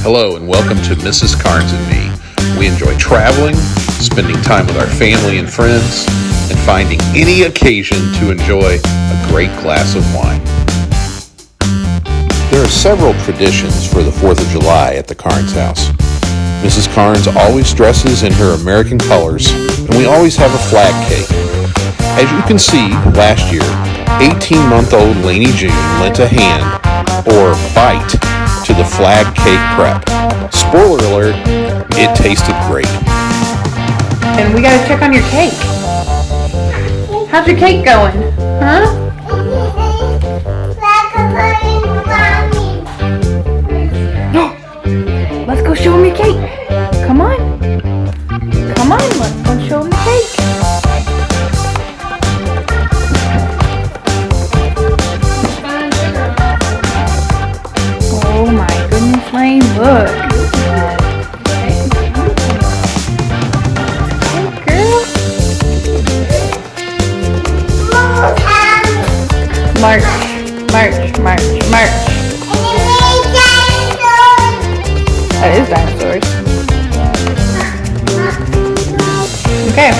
Hello and welcome to Mrs. Karnes and Me. We enjoy traveling, spending time with our family and friends, and finding any occasion to enjoy a great glass of wine. There are several traditions for the 4th of July at the Karnes house. Mrs. Karnes always dresses in her American colors, and we always have a flag cake. As you can see, last year, 18-month-old Lainey June lent a hand, or bite, to the flag cake prep. Spoiler alert, it tasted great. And we gotta check on your cake. How's your cake going? Huh? Let's go show him your cake. Come on. Come on, let's go show him the cake. Oh my goodness, Lane, look. Hey, girl. March, march, march, march. That is dinosaurs. Okay,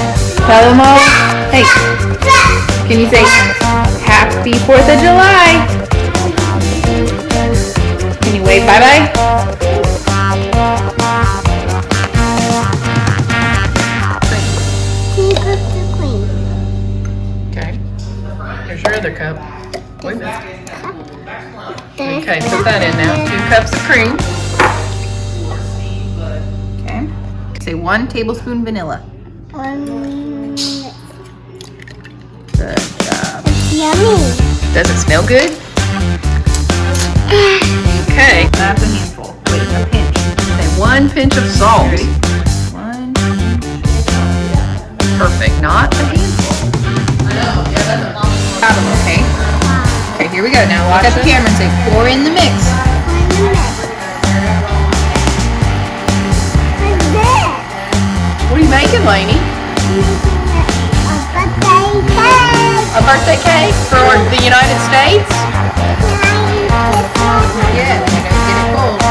tell them all. Hey, can you say Happy 4th of July? Can you wave bye-bye? Okay, here's your other cup. Wait a minute. Okay, put that in now. 2 cups of cream. Say 1 tablespoon vanilla. 1. Good job. It's yummy. Does it smell good? Okay, that's a handful. Wait, a pinch. Say 1 pinch of salt. Ready? 1 pinch. Perfect, not a handful. I know, yeah, that's a long one. Got 'em, okay? Okay, here we go. Now watch the camera and say pour in the mix. What are you making, Lainey? A birthday cake for the United States? Yeah, you gotta get it cold.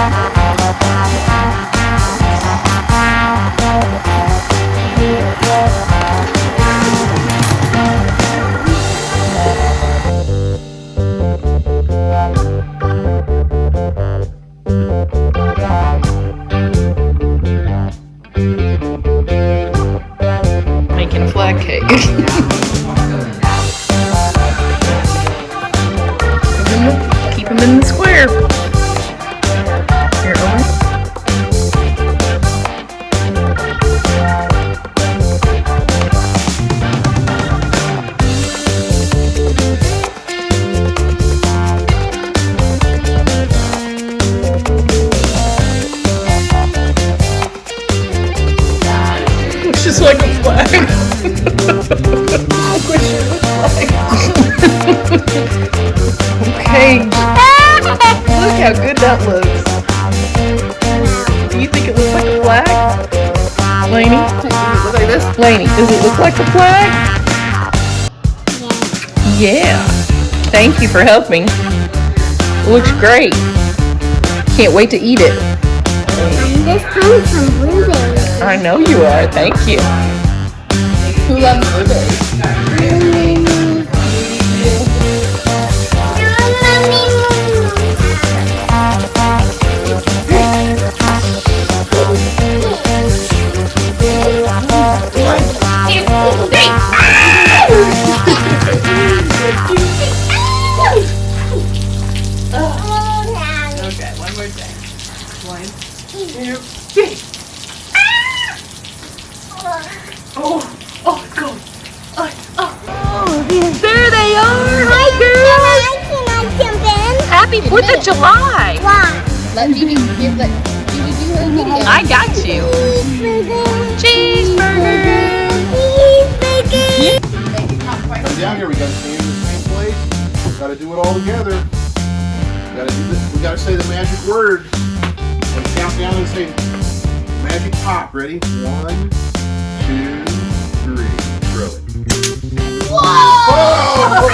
Making a flag cake. Keep them in the square. Here, Owen. It's just like a flag. I wish it was like. Okay. Look how good that looks. Do you think it looks like a flag? Lainey? Does it look like this? Lainey, does it look like a flag? Yeah. Thank you for helping. It looks great. Can't wait to eat it. This comes from blueberries. I know you are. Thank you. Who loves blueberries? Okay, one more time. 1, 2, 3. Oh, go. There they are. Hi, girls. Can I jump in? Happy 4th of July. Why? Let Gigi do her video. I got you. Cheeseburger. Come down here, we gotta stay in the same place. Gotta do it all together. We gotta say the magic word. And count down and say magic pop. Ready? 1, 2, 3. Throw it. Whoa!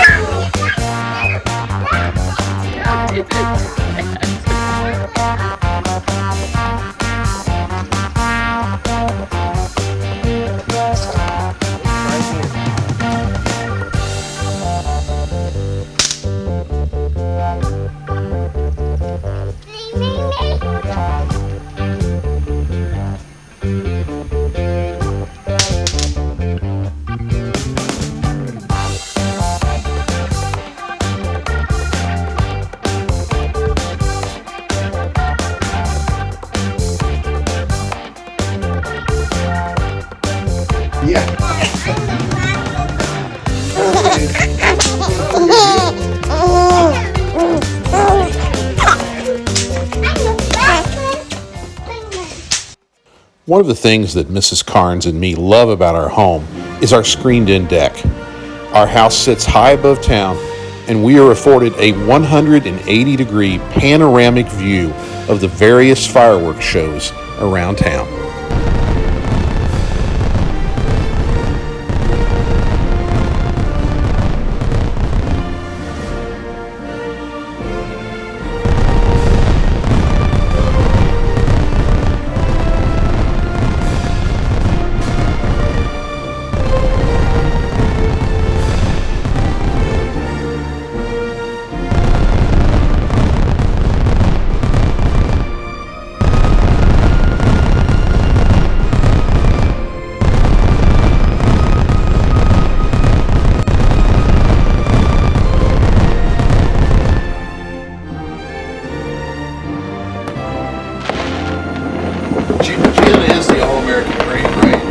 Yeah. One of the things that Mrs. Karnes and me love about our home is our screened-in deck. Our house sits high above town, and we are afforded a 180-degree panoramic view of the various fireworks shows around town. Jim is the All-American Dream, right?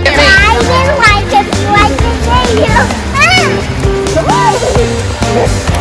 I didn't like it. Like the video. Ah!